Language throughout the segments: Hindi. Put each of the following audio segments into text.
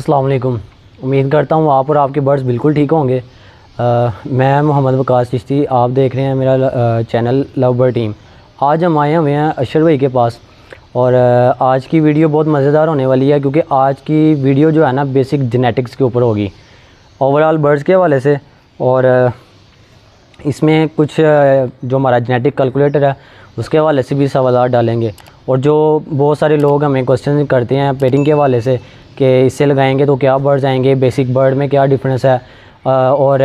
अस्सलाम वालेकुम। उम्मीद करता हूँ आप और आपके बर्ड्स बिल्कुल ठीक होंगे। मैं मोहम्मद वकास चिश्ती, आप देख रहे हैं मेरा चैनल लव बर्ड टीम। आज हम आए हुए हैं अशर भाई के पास और आज की वीडियो बहुत मज़ेदार होने वाली है क्योंकि आज की वीडियो जो है ना बेसिक जेनेटिक्स के ऊपर होगी, ओवरऑल बर्ड्स के हवाले से। और इसमें कुछ जो हमारा जेनेटिक कैलकुलेटर है उसके हवाले से भी सवाल डालेंगे। और जो बहुत सारे लोग हमें क्वेश्चन करते हैं पेयरिंग के हवाले से कि इससे लगाएंगे तो क्या बर्ड्स आएंगे, बेसिक बर्ड में क्या डिफरेंस है, और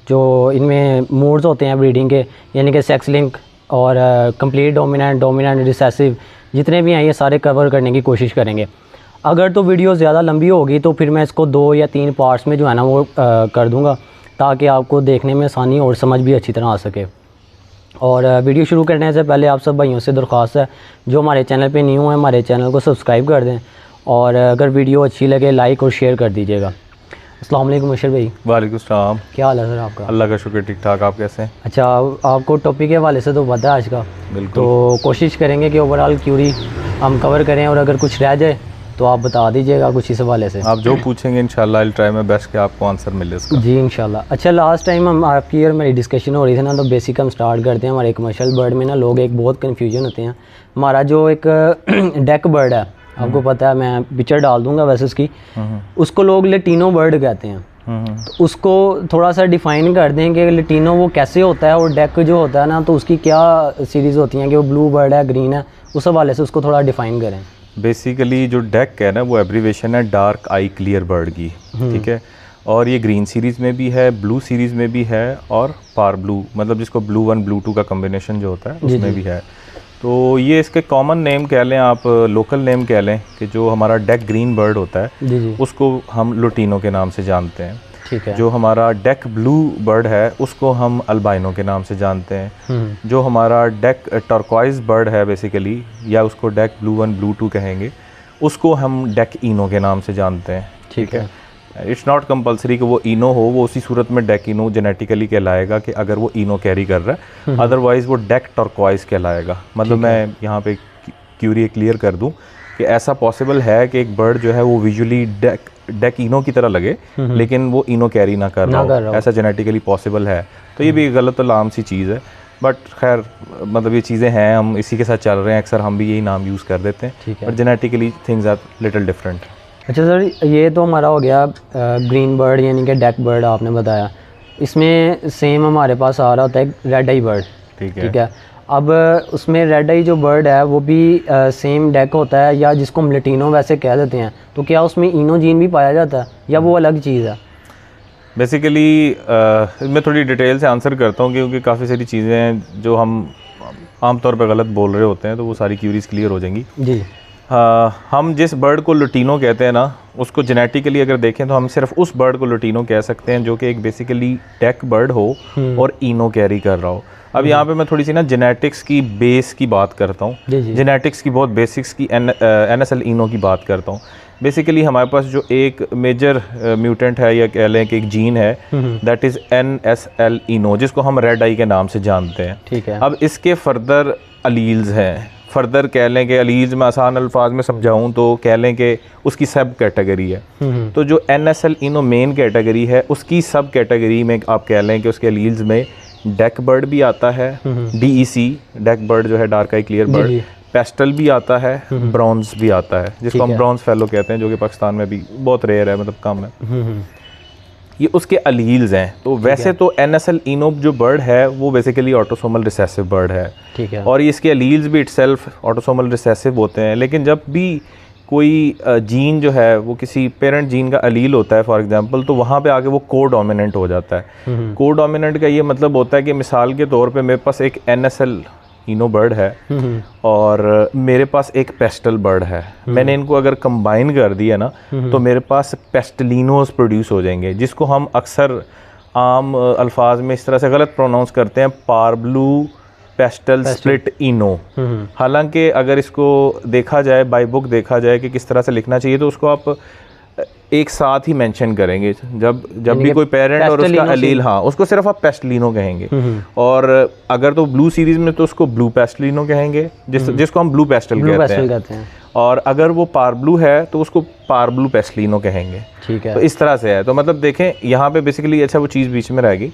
जो इनमें मूड्स होते हैं ब्रीडिंग के, यानी कि सेक्स लिंक और कंप्लीट डोमिनेंट रिसेसिव, जितने भी हैं ये सारे कवर करने की कोशिश करेंगे। अगर तो वीडियो ज़्यादा लंबी होगी तो फिर मैं इसको 2 या 3 पार्ट्स में जो है ना वो कर दूँगा ताकि आपको देखने में आसानी और समझ भी अच्छी तरह आ सके। और वीडियो शुरू करने से पहले आप सब भाइयों से दरख्वास्त है जो हमारे चैनल पे न्यू हैं हमारे चैनल को सब्सक्राइब कर दें और अगर वीडियो अच्छी लगे लाइक और शेयर कर दीजिएगा। अस्सलाम वालेकुम अशर भाई। वालेकुम सलाम। क्या हाल है सर आपका? अल्लाह का शुक्र, ठीक ठाक। आप कैसे हैं? अच्छा, आपको टॉपिक के हवाले से तो पता है आज का, बिल्कुल। तो कोशिश करेंगे कि ओवरऑल क्यूरी हम कवर करें और अगर कुछ रह जाए तो आप बता दीजिएगा कुछ इस हवाले से। आप जो पूछेंगे इंशाल्लाह I will try my best कि आपको आंसर मिले उसका। जी इंशाल्लाह। अच्छा, लास्ट टाइम हम आपकी और मेरी डिस्कशन हो रही थी ना, तो बेसिक हम स्टार्ट करते हैं। हमारे कमर्शियल बर्ड में ना लोग एक बहुत कन्फ्यूजन होते हैं। हमारा जो एक डेक बर्ड है, आपको पता है, मैं पिक्चर डाल दूंगा वैसे उसकी, उसको लोग लेटिनो बर्ड कहते हैं। तो उसको थोड़ा सा डिफ़ाइन कर दें कि लेटिनो वो कैसे होता है और डेक जो होता है ना तो उसकी क्या सीरीज़ होती हैं कि वो ब्लू बर्ड है, ग्रीन है, उस हवाले से उसको थोड़ा डिफ़ाइन करें। बेसिकली जो डेक है ना वो एब्रीवेशन है डार्क आई क्लियर बर्ड की, ठीक है। और ये ग्रीन सीरीज़ में भी है, ब्लू सीरीज़ में भी है और पार ब्लू, मतलब जिसको ब्लू 1 ब्लू 2 का कम्बिनेशन जो होता है उसमें भी है। तो ये इसके कॉमन नेम कह लें आप, लोकल नेम कह लें कि जो हमारा डेक ग्रीन बर्ड होता है उसको हम लुटीनो के नाम से जानते हैं। ठीक है। जो हमारा डेक ब्लू बर्ड है उसको हम अल्बाइनो के नाम से जानते हैं। जो हमारा डेक टर्क्वाइज बर्ड है बेसिकली, या उसको डेक ब्लू 1 ब्लू 2 कहेंगे, उसको हम डेक इनो के नाम से जानते हैं। ठीक है। इट्स नॉट कंपलसरी कि वो इनो हो, वो उसी सूरत में डेक इनो जेनेटिकली कहलाएगा कि अगर वो इनो कैरी कर रहा है, अदरवाइज़ वो डेक टर्क्वाइज कहलाएगा। मतलब मैं यहाँ पे क्यूरी क्लियर कर दूँ कि ऐसा पॉसिबल है कि एक बर्ड जो है वो विजुअली डेक इनो की तरह लगे लेकिन वो इनो कैरी ना कर रहा हो, ऐसा जेनेटिकली पॉसिबल है। तो ये भी गलत और आम सी चीज़ है, बट खैर मतलब ये चीज़ें हैं, हम इसी के साथ चल रहे हैं, अक्सर हम भी यही नाम यूज़ कर देते हैं, but genetically things are little different. अच्छा सर, ये तो हमारा हो गया ग्रीन बर्ड यानी कि डेक बर्ड आपने बताया। इसमें सेम हमारे पास आ रहा होता है रेड आई बर्ड। ठीक है। अब उसमें रेड आई जो बर्ड है वो भी सेम डेक होता है, या जिसको हम लेटिनो वैसे कह देते हैं, तो क्या उसमें इनो जीन भी पाया जाता है या वो अलग चीज़ है? बेसिकली मैं थोड़ी डिटेल से आंसर करता हूँ क्योंकि काफ़ी सारी चीज़ें हैं जो हम आमतौर पर गलत बोल रहे होते हैं, तो वो सारी क्यूरीज क्लियर हो जाएंगी। जी। हम जिस बर्ड को लुटीनो कहते हैं ना, उसको जेनेटिकली अगर देखें तो हम सिर्फ उस बर्ड को लुटीनो कह सकते हैं जो कि एक बेसिकली डेक बर्ड हो और इनो कैरी कर रहा हो। अब यहाँ पे मैं थोड़ी सी ना जेनेटिक्स की बेस की बात करता हूँ, जेनेटिक्स की बहुत बेसिक्स की NSL इनो की बात करता हूँ। बेसिकली हमारे पास जो एक मेजर म्यूटेंट है, या कह लें कि एक जीन है, दैट इज़ NSL इनो, जिसको हम रेड आई के नाम से जानते हैं। ठीक है। अब इसके फर्दर अलील्स हैं, फर्दर कह लें कि अलील्स में आसान अल्फाज में समझाऊँ तो कह लें कि उसकी सब कैटेगरी है। तो जो NSL इनो मेन कैटेगरी है उसकी सब कैटेगरी में आप कह लें कि उसके अलील्स में डेक बर्ड भी आता है, DEC डेक बर्ड जो है dark I clear bird, pastel भी आता है, ब्रॉन्ज भी आता है, जिसको हम ब्रॉन्ज फेलो कहते हैं, जो कि पाकिस्तान में भी बहुत रेयर है, मतलब कम है। ये उसके अलील्स हैं। तो वैसे तो NSL इनो जो बर्ड है वो बेसिकली ऑटोसोमल रिसेसिव बर्ड है। ठीक है। और इसके अलील्स भी इटसेल्फ ऑटोसोमल रिसेसिव होते हैं। लेकिन जब भी कोई जीन जो है वो किसी पेरेंट जीन का अलील होता है फॉर एग्जांपल, तो वहाँ पे आके वो को डोमिनेंट हो जाता है। को डोमिनेंट का ये मतलब होता है कि मिसाल के तौर पे मेरे पास एक NSL इनो बर्ड है और मेरे पास एक पेस्टल बर्ड है, मैंने इनको अगर कंबाइन कर दिया ना तो मेरे पास पेस्टलिनोस प्रोड्यूस हो जाएंगे, जिसको हम अक्सर आम अल्फाज में इस तरह से गलत प्रोनाउंस करते हैं, पारब्लू पेस्टल स्प्लिट इनो। हालांकि अगर इसको देखा जाए, बाई बुक देखा जाए कि किस तरह से लिखना चाहिए, तो उसको आप एक साथ ही मेंशन करेंगे। जब भी कोई पेरेंट और उसका अलील, हाँ, उसको सिर्फ आप पेस्टलिनो कहेंगे। और अगर तो ब्लू सीरीज में तो उसको ब्लू पेस्टलिनो कहेंगे, जिसको हम ब्लू पेस्टल कहते हैं। और अगर वो पार ब्लू है तो उसको पार ब्लू पेस्टलिनो कहेंगे। ठीक है। तो इस तरह से है। तो मतलब देखें यहाँ पे बेसिकली अच्छा वो चीज़ बीच में रहेगी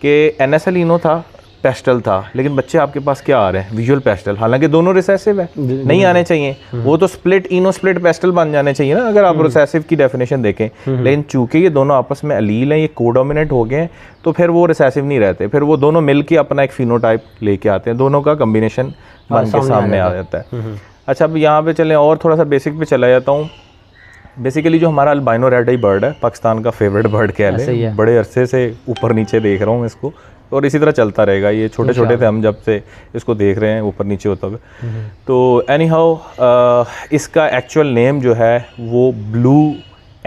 कि NSL इनो था, पेस्टल था, लेकिन बच्चे आपके पास क्या आ रहे हैं, विजुअल पेस्टल, हालांकि दोनों रिसेसिव है, नहीं आने चाहिए। वो तो स्प्लिट इनो स्प्लिट पेस्टल बन जाने चाहिए ना अगर आप रिसेसिव की डेफिनेशन देखें। लेकिन चूंकि ये दोनों आपस में अलील हैं, ये कोडोमिनेंट हो गए हैं, तो फिर वो रिसेसिव नहीं रहते, फिर वो दोनों मिल के अपना एक फिनोटाइप लेके आते हैं, दोनों का कम्बिनेशन बन के सामने आ जाता है। अच्छा, अब यहाँ पे चलें और थोड़ा सा बेसिक पे चला जाता हूँ। बेसिकली जो हमारा अल्बाइनो रेड आई बर्ड है, पाकिस्तान का फेवरेट बर्ड कह लें, बड़े अरसे से ऊपर नीचे देख रहा हूँ इसको, और इसी तरह चलता रहेगा। ये छोटे छोटे थे हम जब से इसको देख रहे हैं ऊपर नीचे होता हुआ। तो एनी हाउ इसका एक्चुअल नेम जो है वो ब्लू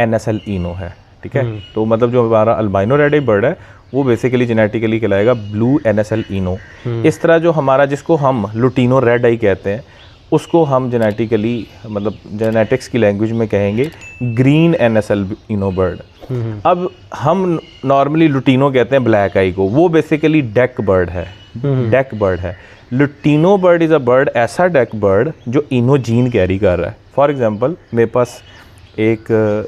NSL इनो है। ठीक है। तो मतलब जो हमारा अल्बाइनो रेड आई बर्ड है वो बेसिकली जेनेटिकली कहलाएगा ब्लू NSL इनो। इस तरह जो हमारा जिसको हम लुटीनो रेड आई कहते हैं उसको हम जेनेटिकली मतलब जेनेटिक्स की लैंग्वेज में कहेंगे ग्रीन NSL इनो बर्ड। अब हम नॉर्मली लुटीनो कहते हैं ब्लैक आई को, वो बेसिकली डेक बर्ड है, डेक बर्ड है। Lutino bird is a bird, ऐसा डेक बर्ड जो इनो जीन कैरी कर रहा है। फॉर एग्जांपल मेरे पास एक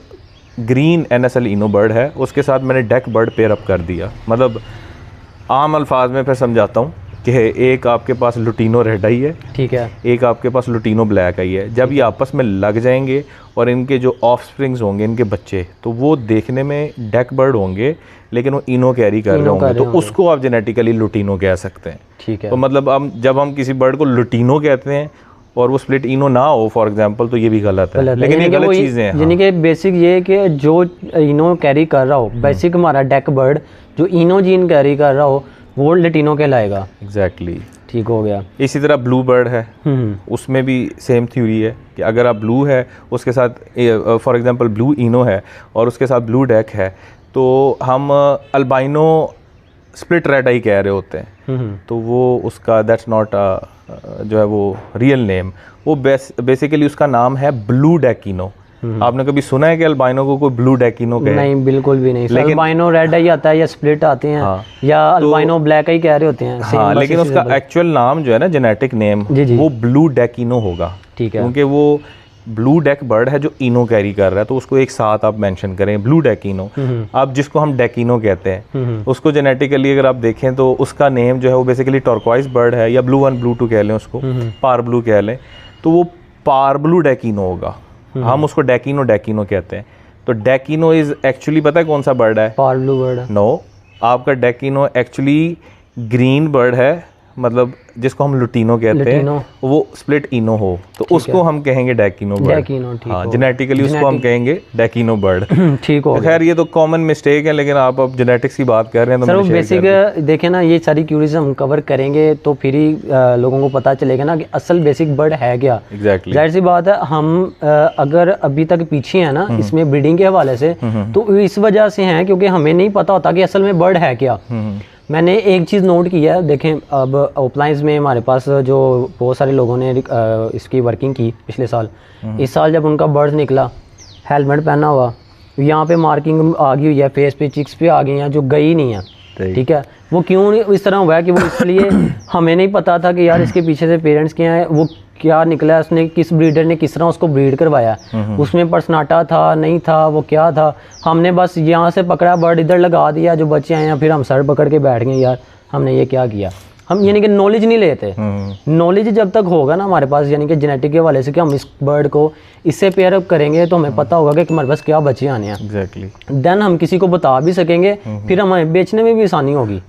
ग्रीन NSL इनो बर्ड है, उसके साथ मैंने डेक बर्ड पेयर अप कर दिया। मतलब आम अल्फाज में फिर समझाता हूँ कि एक आपके पास लुटीनो रेड आई है, ठीक है, एक आपके पास लुटीनो ब्लैक आई है। जब ये आपस में लग जाएंगे और इनके जो ऑफ स्प्रिंग्स होंगे, इनके बच्चे, तो वो देखने में डेक बर्ड होंगे लेकिन वो इनो कैरी कर रहे होंगे, तो उसको आप जेनेटिकली लुटीनो कह सकते हैं। ठीक है। तो मतलब जब हम किसी बर्ड को लुटीनो कहते हैं और वो स्प्लिट इनो ना हो फॉर एग्जांपल, तो ये भी गलत है, लेकिन ये गलत चीज़ें हैं। यानी कि बेसिक ये है कि जो इनो कैरी कर रहा हो, बेसिक हमारा डेक बर्ड जो इनो जीन कैरी कर रहा हो वो लुटीनो कहलाएगा। एग्जैक्टली, ठीक हो गया। इसी तरह ब्लू बर्ड है, उसमें भी सेम थ्योरी है कि अगर आप ब्लू है उसके साथ फॉर एग्जांपल ब्लू इनो है और उसके साथ ब्लू डेक है, तो हम अल्बाइनो स्प्लिट रेड आई कह रहे होते हैं। तो वो उसका दैट्स नॉट जो है वो रियल नेम, वो बेसिकली उसका नाम है ब्लू डेकिनो। आपने कभी सुना है कि अल्बाइनो को कोई ब्लू डेकिनो कहे? नहीं, बिल्कुल भी नहीं। अल्बाइनो रेड आई आता है या स्प्लिट आते हैं, हाँ, या अल्बाइनो ब्लैक आई कह रहे होते हैं। हाँ, लेकिन उसका एक्चुअल नाम जो है ना, जेनेटिक नेम, वो ब्लू डेकिनो होगा। ठीक है। क्योंकि वो ब्लू डेक बर्ड है जो इनो कैरी कर रहा है, तो उसको एक साथ आप मेंशन करें, ब्लू डेकिनो। अब जिसको हम डेकिनो कहते हैं उसको जेनेटिकली अगर आप देखें तो उसका नेम जो है वो बेसिकली टर्क्वाइज बर्ड है, या ब्लू 1 ब्लू 2 कह लें, उसको पार ब्लू कह लें, तो वो पार ब्लू डेकिनो होगा। हम उसको डेकिनो डेकिनो कहते हैं। तो डेकिनो इज एक्चुअली पता है कौन सा बर्ड है? पार ब्लू बर्ड है। नो, आपका डेकिनो एक्चुअली ग्रीन बर्ड है, मतलब जिसको हम लुटीनो कहते हैं, वो स्प्लिट इनो हो तो उसको हम कहेंगे डेकिनो बर्ड। हाँ, जेनेटिकली उसको हम कहेंगे डेकिनो बर्ड। ठीक हो। खैर ये तो कॉमन मिस्टेक है, लेकिन आप अब जेनेटिक्स की बात कर रहे हैं तो सर बेसिक देखें ना, ये सारी क्यूरीज हम कवर करेंगे तो फिर ही लोगों को पता चलेगा ना कि असल बेसिक बर्ड है क्या। एग्जैक्टली, जाहिर सी बात है, हम अगर अभी तक पीछे हैं ना इसमें ब्रीडिंग के हवाले से, तो इस वजह से हैं क्योंकि हमें नहीं पता होता कि असल में बर्ड है क्या। मैंने एक चीज़ नोट की है, देखें अब ऑफलाइंस में हमारे पास जो बहुत सारे लोगों ने इसकी वर्किंग की पिछले साल, इस साल जब उनका बर्ड निकला, हेलमेट पहना हुआ, यहाँ पे मार्किंग आ गई हुई है, फेस पे चिक्स पे आ गई हैं जो गई नहीं है। ठीक है, वो क्यों इस तरह हुआ है कि वो इसलिए हमें नहीं पता था कि यार इसके पीछे से पेरेंट्स क्या हैं, वो क्या निकला है, उसने किस ब्रीडर ने किस तरह उसको ब्रीड करवाया, उसमें पर्सनाटा था नहीं था, वो क्या था, हमने बस यहाँ से पकड़ा बर्ड इधर लगा दिया, जो बच्चे आए हैं फिर हम सर पकड़ के बैठ गए, यार हमने ये क्या किया। हम यानी कि नॉलेज नहीं लेते। नॉलेज जब तक होगा ना हमारे पास, यानी कि जेनेटिक के हवाले से कि हम इस बर्ड को इससे पेयर अप करेंगे तो हमें पता होगा कि हमारे पास क्या बच्चे आने हैं। एग्जैक्टली, देन हम किसी को बता भी सकेंगे, फिर हमें बेचने में भी आसानी होगी।